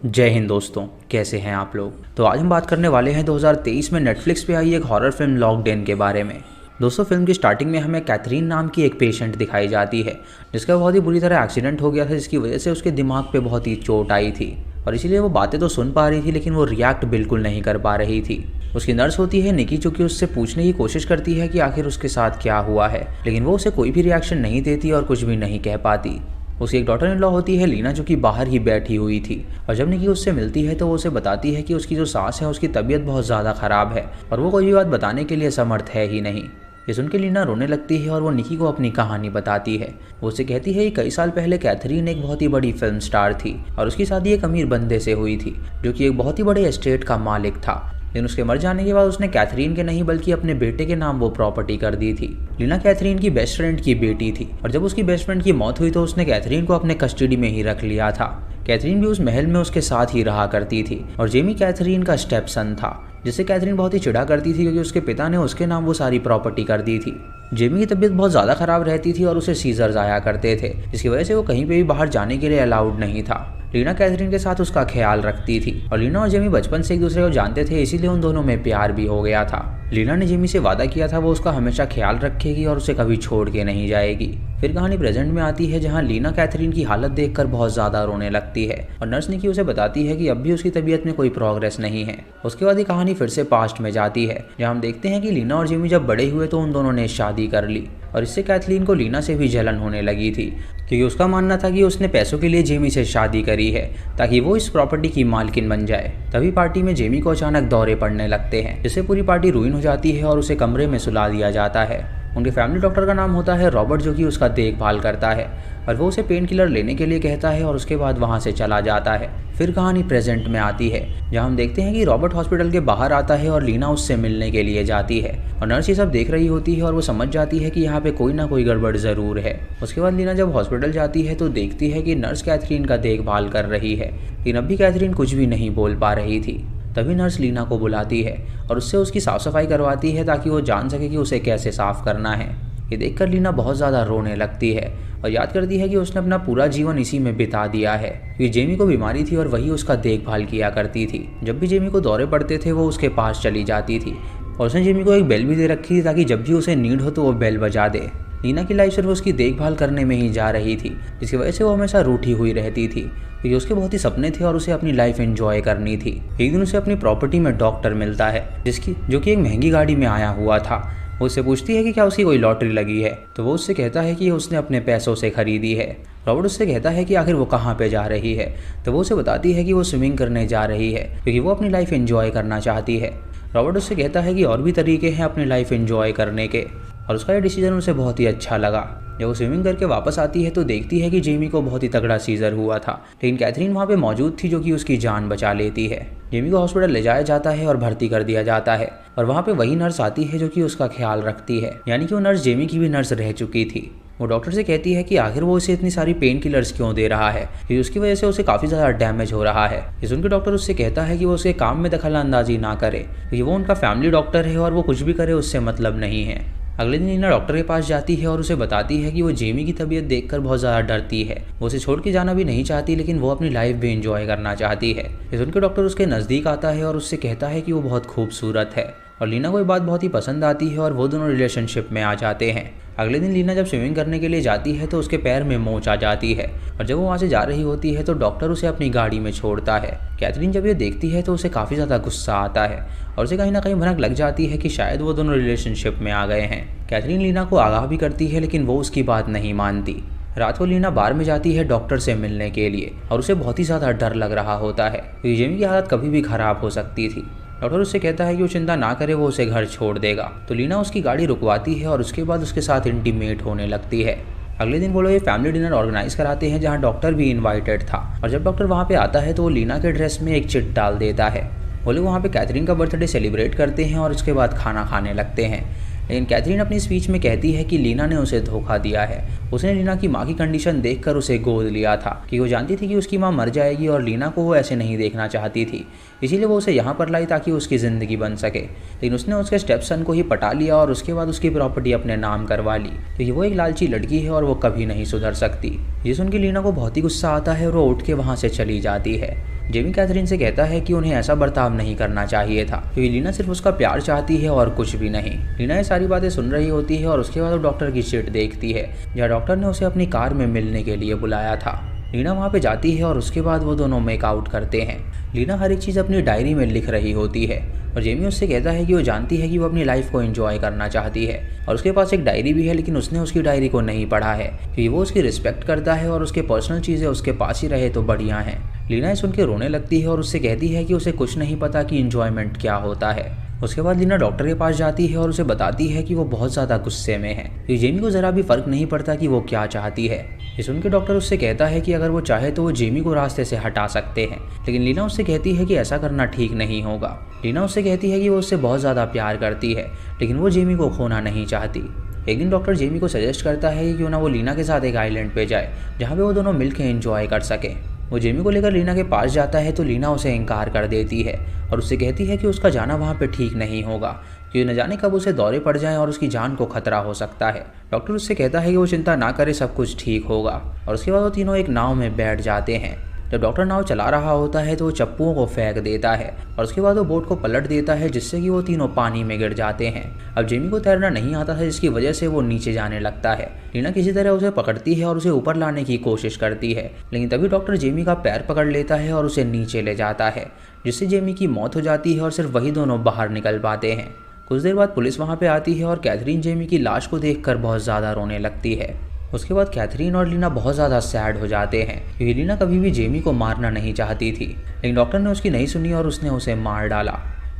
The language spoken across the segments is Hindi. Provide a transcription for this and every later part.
जय हिंद दोस्तों, कैसे हैं आप लोग। तो आज हम बात करने वाले हैं 2023 में नेटफ्लिक्स पे आई एक हॉरर फिल्म लॉकड के बारे में। दोस्तों, फिल्म की स्टार्टिंग में हमें कैथरीन नाम की एक पेशेंट दिखाई जाती है जिसका बहुत ही बुरी तरह एक्सीडेंट हो गया था, जिसकी वजह से उसके दिमाग पे बहुत ही चोट आई थी और इसीलिए वो बातें तो सुन पा रही थी लेकिन वो रिएक्ट बिल्कुल नहीं कर पा रही थी। उसकी नर्स होती है निकी, जो कि उससे पूछने की कोशिश करती है कि आखिर उसके साथ क्या हुआ है, लेकिन वो उसे कोई भी रिएक्शन नहीं देती और कुछ भी नहीं कह पाती। उसकी एक डॉटर इन लॉ होती है लीना, जो कि बाहर ही बैठी हुई थी और जब निकी उससे मिलती है तो वो उसे बताती है कि उसकी जो सास है उसकी तबीयत बहुत ज़्यादा ख़राब है और वो कोई भी बात बताने के लिए समर्थ है ही नहीं। ये सुन के लीना रोने लगती है और वो निकी को अपनी कहानी बताती है। वो उसे कहती है कि कई साल पहले कैथरीन एक बहुत ही बड़ी फिल्म स्टार थी और उसकी शादी एक अमीर बंदे से हुई थी जो कि एक बहुत ही बड़े एस्टेट का मालिक था। लेकिन उसके मर जाने के बाद उसने कैथरीन के नहीं बल्कि अपने बेटे के नाम वो प्रॉपर्टी कर दी थी। लीना कैथरीन की बेस्ट फ्रेंड की बेटी थी और जब उसकी बेस्ट फ्रेंड की मौत हुई तो उसने कैथरीन को अपने कस्टडी में ही रख लिया था। कैथरीन भी उस महल में उसके साथ ही रहा करती थी और जेमी कैथरीन का स्टेप सन था, जिससे कैथरीन बहुत ही चिढ़ा करती थी क्योंकि उसके पिता ने उसके नाम वो सारी प्रॉपर्टी कर दी थी। जेमी की तबीयत बहुत ज़्यादा ख़राब रहती थी और उसे सीजर्स आया करते थे, जिसकी वजह से वो कहीं पे भी बाहर जाने के लिए अलाउड नहीं था। लीना कैथरीन के साथ उसका ख्याल रखती थी और लीना और जेमी बचपन से एक दूसरे को जानते थे, इसीलिए उन दोनों में प्यार भी हो गया था। लीना ने जेमी से वादा किया था वो उसका हमेशा ख्याल रखेगी और उसे कभी छोड़ के नहीं जाएगी। फिर कहानी प्रेजेंट में आती है जहां लीना कैथरीन की हालत देखकर बहुत ज़्यादा रोने लगती है और नर्स निकी उसे बताती है कि अब भी उसकी तबीयत में कोई प्रोग्रेस नहीं है। उसके बाद ये कहानी फिर से पास्ट में जाती है जहाँ हम देखते हैं कि लीना और जेमी जब बड़े हुए तो उन दोनों ने शादी कर ली और इससे कैथरीन को लीना से भी जलन होने लगी थी क्योंकि उसका मानना था कि उसने पैसों के लिए जेमी से शादी करी है ताकि वो इस प्रॉपर्टी की मालकिन बन जाए। तभी पार्टी में जेमी को अचानक दौरे पड़ने लगते हैं जिससे पूरी पार्टी रुइन हो जाती है और उसे कमरे में सुला दिया जाता है। उनके फैमिली डॉक्टर का नाम होता है रॉबर्ट, जो कि उसका देखभाल करता है और वो उसे पेन किलर लेने के लिए कहता है और उसके बाद वहाँ से चला जाता है। फिर कहानी प्रेजेंट में आती है जहाँ हम देखते हैं कि रॉबर्ट हॉस्पिटल के बाहर आता है और लीना उससे मिलने के लिए जाती है और नर्स ये सब देख रही होती है और वो समझ जाती है कि यहाँ पे कोई ना कोई गड़बड़ ज़रूर है। उसके बाद लीना जब हॉस्पिटल जाती है तो देखती है कि नर्स कैथरीन का देखभाल कर रही है, लेकिन अब भी कैथरीन कुछ भी नहीं बोल पा रही थी। तभी नर्स लीना को बुलाती है और उससे उसकी साफ़ सफाई करवाती है ताकि वो जान सके कि उसे कैसे साफ़ करना है। ये देखकर लीना बहुत ज़्यादा रोने लगती है और याद करती है कि उसने अपना पूरा जीवन इसी में बिता दिया है क्योंकि जेमी को बीमारी थी और वही उसका देखभाल किया करती थी। जब भी जेमी को दौरे पड़ते थे वो उसके पास चली जाती थी और उसने जेमी को एक बेल भी दे रखी थी ताकि जब भी उसे नीड हो तो वो बेल बजा दे। लीना की लाइफ सिर्फ उसकी देखभाल करने में ही जा रही थी, जिसकी वजह से वो हमेशा रूठी हुई रहती थी क्योंकि उसके बहुत ही सपने थे और उसे अपनी लाइफ एंजॉय करनी थी। एक दिन उसे अपनी प्रॉपर्टी में डॉक्टर मिलता है जो कि एक महंगी गाड़ी में आया हुआ था। वो उससे पूछती है कि क्या उसकी कोई लॉटरी लगी है, तो वो उससे कहता है कि उसने अपने पैसों से खरीदी है। रॉबर्ट उससे कहता है कि आखिर वो कहाँ पे जा रही है, तो वो उसे बताती है कि वो स्विमिंग करने जा रही है क्योंकि वो अपनी लाइफ एंजॉय करना चाहती है। रॉबर्ट उससे कहता है कि और भी तरीके हैं अपनी लाइफ एंजॉय करने के और उसका ये डिसीजन उसे बहुत ही अच्छा लगा। जब वो स्विमिंग करके वापस आती है तो देखती है कि जेमी को बहुत ही तगड़ा सीजर हुआ था, लेकिन कैथरीन वहाँ पे मौजूद थी जो कि उसकी जान बचा लेती है। जेमी को हॉस्पिटल ले जाया जाता है और भर्ती कर दिया जाता है और वहाँ पे वही नर्स आती है जो कि उसका ख्याल रखती है, यानी कि वो नर्स जेमी की भी नर्स रह चुकी थी। वो डॉक्टर से कहती है कि आखिर वो उसे इतनी सारी पेन किलर्स क्यों दे रहा है क्योंकि उसकी वजह से उसे काफ़ी ज़्यादा डैमेज हो रहा है। ये सुनकर डॉक्टर उससे कहता है कि वो उसके काम में दखल अंदाजी ना करे क्योंकि वो उनका फैमिली डॉक्टर है और वो कुछ भी करे उससे मतलब नहीं है। अगले दिन लीना डॉक्टर के पास जाती है और उसे बताती है कि वो जेमी की तबीयत देखकर बहुत ज़्यादा डरती है। वो उसे छोड़ के जाना भी नहीं चाहती लेकिन वो अपनी लाइफ भी एंजॉय करना चाहती है। ये सुनकर डॉक्टर उसके नज़दीक आता है और उससे कहता है कि वो बहुत खूबसूरत है और लीना को ये बात बहुत ही पसंद आती है और वो दोनों रिलेशनशिप में आ जाते हैं। अगले दिन लीना जब स्विमिंग करने के लिए जाती है तो उसके पैर में मोच आ जाती है और जब वो वहाँ से जा रही होती है तो डॉक्टर उसे अपनी गाड़ी में छोड़ता है। कैथरीन जब ये देखती है तो उसे काफ़ी ज़्यादा गुस्सा आता है और उसे कहीं ना कहीं भनक लग जाती है कि शायद वो दोनों रिलेशनशिप में आ गए हैं। कैथरीन लीना को आगाह भी करती है लेकिन वो उसकी बात नहीं मानती। रात को लीना बार में जाती है डॉक्टर से मिलने के लिए और उसे बहुत ही ज़्यादा डर लग रहा होता है क्योंकि जेमी की हालत कभी भी ख़राब हो सकती थी। डॉक्टर उससे कहता है कि वो चिंता ना करे, वो उसे घर छोड़ देगा। तो लीना उसकी गाड़ी रुकवाती है और उसके बाद उसके साथ इंटीमेट होने लगती है। अगले दिन वो लोग एक फैमिली डिनर ऑर्गेनाइज कराते हैं जहाँ डॉक्टर भी इनवाइटेड था और जब डॉक्टर वहाँ पे आता है तो वो लीना के ड्रेस में एक चिट डाल देता है। वो लोग वहाँ पे कैथरीन का बर्थडे सेलिब्रेट करते हैं और उसके बाद खाना खाने लगते हैं। लेकिन कैथरीन अपनी स्पीच में कहती है कि लीना ने उसे धोखा दिया है। उसने लीना की माँ की कंडीशन देखकर उसे गोद लिया था कि वो जानती थी कि उसकी माँ मर जाएगी और लीना को वो ऐसे नहीं देखना चाहती थी, इसीलिए वो उसे यहाँ पर लाई ताकि उसकी ज़िंदगी बन सके। लेकिन उसने उसके स्टेप सन को ही पटा लिया और उसके बाद उसकी प्रॉपर्टी अपने नाम करवा ली क्योंकि वो एक लालची लड़की है और वो कभी नहीं सुधर सकती। ये सुन के लीना को बहुत ही गुस्सा आता है और वो उठ के वहाँ से चली जाती है। जेमी कैथरीन से कहता है कि उन्हें ऐसा बर्ताव नहीं करना चाहिए था क्योंकि लीना सिर्फ उसका प्यार चाहती है और कुछ भी नहीं। लीना ये सारी बातें सुन रही होती है और उसके बाद वो डॉक्टर की शीट देखती है जहाँ डॉक्टर ने उसे अपनी कार में मिलने के लिए बुलाया था। लीना वहाँ पे जाती है और उसके बाद वो दोनों मेकआउट करते हैं। लीना हर एक चीज़ अपनी डायरी में लिख रही होती है और जेमी उससे कहता है कि वो जानती है कि वो अपनी लाइफ को एंजॉय करना चाहती है और उसके पास एक डायरी भी है, लेकिन उसने उसकी डायरी को नहीं पढ़ा है क्योंकि वो उसकी रिस्पेक्ट करता है और उसके पर्सनल चीज़ें उसके पास ही रहे तो बढ़िया हैं। लीना सुन के रोने लगती है और उससे कहती है कि उसे कुछ नहीं पता कि एंजॉयमेंट क्या होता है। उसके बाद लीना डॉक्टर के पास जाती है और उसे बताती है कि वो बहुत ज़्यादा गुस्से में है क्योंकि जेमी को ज़रा भी फर्क नहीं पड़ता कि वो क्या चाहती है। ये सुन के डॉक्टर उससे कहता है कि अगर वो चाहे तो वो जेमी को रास्ते से हटा सकते हैं, लेकिन लीना उससे कहती है कि ऐसा करना ठीक नहीं होगा। लीना उससे कहती है कि वो उससे बहुत ज़्यादा प्यार करती है, लेकिन वो जेमी को खोना नहीं चाहती। एक दिन डॉक्टर जेमी को सजेस्ट करता है कि क्यों ना वो लीना के साथ एक आइलैंड पे जाए जहाँ पे वो दोनों मिलकर एंजॉय कर सकें। वो जेमी को लेकर लीना के पास जाता है तो लीना उसे इनकार कर देती है और उससे कहती है कि उसका जाना वहाँ पे ठीक नहीं होगा क्योंकि न जाने कब उसे दौरे पड़ जाएं और उसकी जान को खतरा हो सकता है। डॉक्टर उससे कहता है कि वो चिंता ना करे, सब कुछ ठीक होगा। और उसके बाद वो तीनों एक नाव में बैठ जाते हैं। जब डॉक्टर नाव चला रहा होता है तो वो चप्पुओं को फेंक देता है और उसके बाद वो बोट को पलट देता है जिससे कि वो तीनों पानी में गिर जाते हैं। अब जेमी को तैरना नहीं आता था जिसकी वजह से वो नीचे जाने लगता है। लीना किसी तरह उसे पकड़ती है और उसे ऊपर लाने की कोशिश करती है, लेकिन तभी डॉक्टर जेमी का पैर पकड़ लेता है और उसे नीचे ले जाता है जिससे जेमी की मौत हो जाती है और सिर्फ वही दोनों बाहर निकल पाते हैं। कुछ देर बाद पुलिस वहाँ पे आती है और कैथरीन जेमी की लाश को देखकर बहुत ज़्यादा रोने लगती है। उसके बाद कैथरीन और लीना बहुत ज़्यादा सैड हो जाते हैं क्योंकि लीना कभी भी जेमी को मारना नहीं चाहती थी, लेकिन डॉक्टर ने उसकी नहीं सुनी और उसने उसे मार डाला।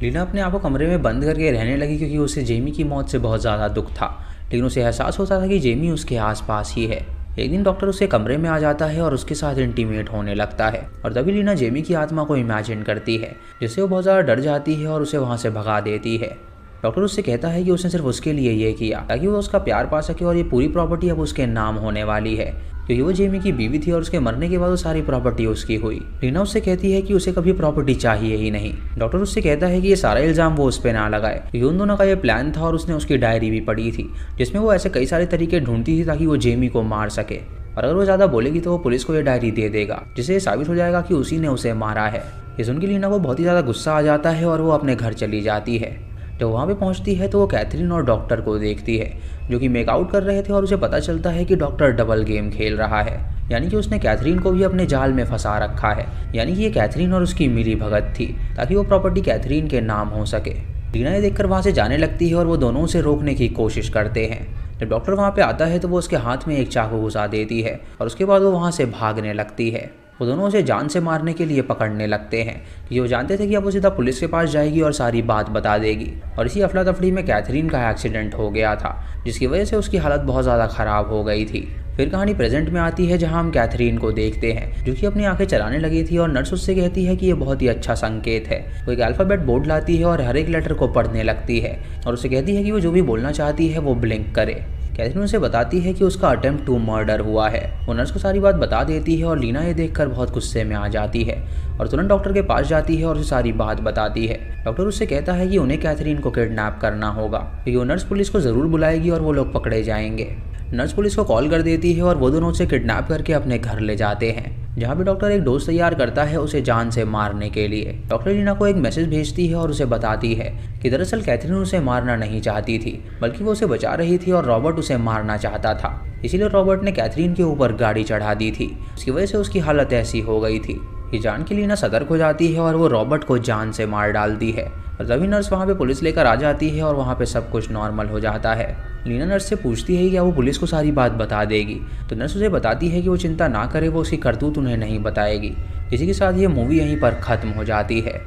लीना अपने आप को कमरे में बंद करके रहने लगी क्योंकि उसे जेमी की मौत से बहुत ज़्यादा दुख था, लेकिन उसे एहसास होता था कि जेमी उसके आसपास ही है। एक दिन डॉक्टर उसके कमरे में आ जाता है और उसके साथ इंटीमेट होने लगता है और तभी लीना जेमी की आत्मा को इमेजिन करती है जिससे वो बहुत ज़्यादा डर जाती है और उसे वहाँ से भगा देती है। डॉक्टर उससे कहता है कि उसने सिर्फ उसके लिए ये किया ताकि वो उसका प्यार पा सके और ये पूरी प्रॉपर्टी अब उसके नाम होने वाली है क्योंकि वो जेमी की बीवी थी और उसके मरने के बाद वो सारी प्रॉपर्टी उसकी हुई। लीना उससे कहती है कि उसे कभी प्रॉपर्टी चाहिए ही नहीं। डॉक्टर उससे कहता है कि ये सारा इल्ज़ाम वो उस पर ना लगाए क्योंकि उन दोनों का ये प्लान था और उसने उसकी डायरी भी पढ़ी थी जिसमें वो ऐसे कई सारे तरीके ढूंढती थी ताकि वो जेमी को मार सके और अगर वो ज़्यादा बोलेगी तो वो पुलिस को ये डायरी दे देगा जिससे ये साबित हो जाएगा कि उसी ने उसे मारा है। ये सुन के लीना को बहुत ही ज़्यादा गुस्सा आ जाता है और वो अपने घर चली जाती है। जब वहाँ पे पहुँचती है तो वो कैथरीन और डॉक्टर को देखती है जो कि मेकआउट कर रहे थे और उसे पता चलता है कि डॉक्टर डबल गेम खेल रहा है, यानी कि उसने कैथरीन को भी अपने जाल में फंसा रखा है। यानी कि ये कैथरीन और उसकी मिली भगत थी ताकि वो प्रॉपर्टी कैथरीन के नाम हो सके। लीना ये देखकर वहाँ से जाने लगती है और वो दोनों उसे रोकने की कोशिश करते हैं। जब डॉक्टर वहाँ पे आता है तो वो उसके हाथ में एक चाकू घुसा देती है और उसके बाद वो वहाँ से भागने लगती है। वो दोनों उसे जान से मारने के लिए पकड़ने लगते हैं क्योंकि वो जानते थे कि अब वो सीधा पुलिस के पास जाएगी और सारी बात बता देगी। और इसी अफरा तफरी में कैथरीन का एक्सीडेंट हो गया था जिसकी वजह से उसकी हालत बहुत ज़्यादा ख़राब हो गई थी। फिर कहानी प्रेजेंट में आती है जहां हम कैथरीन को देखते हैं जो कि अपनी आंखें चलाने लगी थी और नर्स उससे कहती है कि ये बहुत ही अच्छा संकेत है। वो एक अल्फ़ाबेट बोर्ड लाती है और हर एक लेटर को पढ़ने लगती है और उसे कहती है कि वो जो भी बोलना चाहती है वो ब्लिंक करे। कैथरीन उसे बताती है कि उसका अटेम्प्ट टू मर्डर हुआ है। वो नर्स को सारी बात बता देती है और लीना ये देखकर बहुत गुस्से में आ जाती है और तुरंत डॉक्टर के पास जाती है और उसे सारी बात बताती है। डॉक्टर उससे कहता है कि उन्हें कैथरीन को किडनैप करना होगा क्योंकि वो नर्स पुलिस को ज़रूर बुलाएगी और वो लोग पकड़े जाएंगे। नर्स पुलिस को कॉल कर देती है और वो दोनों उसे किडनैप करके अपने घर ले जाते हैं जहाँ पे डॉक्टर एक डोज तैयार करता है उसे जान से मारने के लिए। डॉक्टर लीना को एक मैसेज भेजती है और उसे बताती है कि दरअसल कैथरीन उसे मारना नहीं चाहती थी बल्कि वो उसे बचा रही थी और रॉबर्ट उसे मारना चाहता था, इसीलिए रॉबर्ट ने कैथरीन के ऊपर गाड़ी चढ़ा दी थी। उसकी वजह से उसकी हालत ऐसी हो गई थी। ये जान के लीना सतर्क हो जाती है और वो रॉबर्ट को जान से मार डालती है और तभी नर्स वहाँ पे पुलिस लेकर आ जाती है और वहाँ पे सब कुछ नॉर्मल हो जाता है। लीना नर्स से पूछती है कि क्या वो पुलिस को सारी बात बता देगी, तो नर्स उसे बताती है कि वो चिंता ना करे, वो उसकी करतूत उन्हें नहीं बताएगी। इसी के साथ ये मूवी यहीं पर ख़त्म हो जाती है।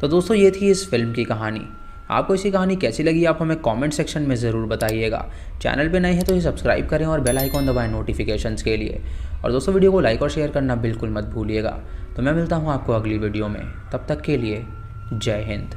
तो दोस्तों ये थी इस फिल्म की कहानी। आपको इसी कहानी कैसी लगी आप हमें कमेंट सेक्शन में ज़रूर बताइएगा। चैनल पे नए हैं तो इसे सब्सक्राइब करें और बेल आइकॉन दबाएं नोटिफिकेशंस के लिए। और दोस्तों वीडियो को लाइक और शेयर करना बिल्कुल मत भूलिएगा। तो मैं मिलता हूँ आपको अगली वीडियो में, तब तक के लिए जय हिंद।